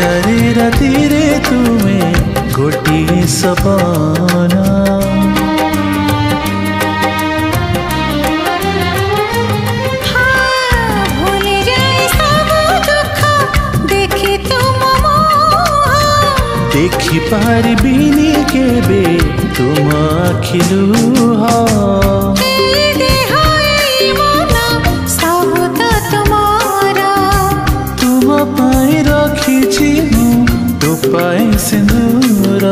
हजारे राति रे तुमे गोटिए सपना देखि पारिबिनी केबे तुम आखिलुह तुम पाई रखिछि मु तो पाई सिंदूर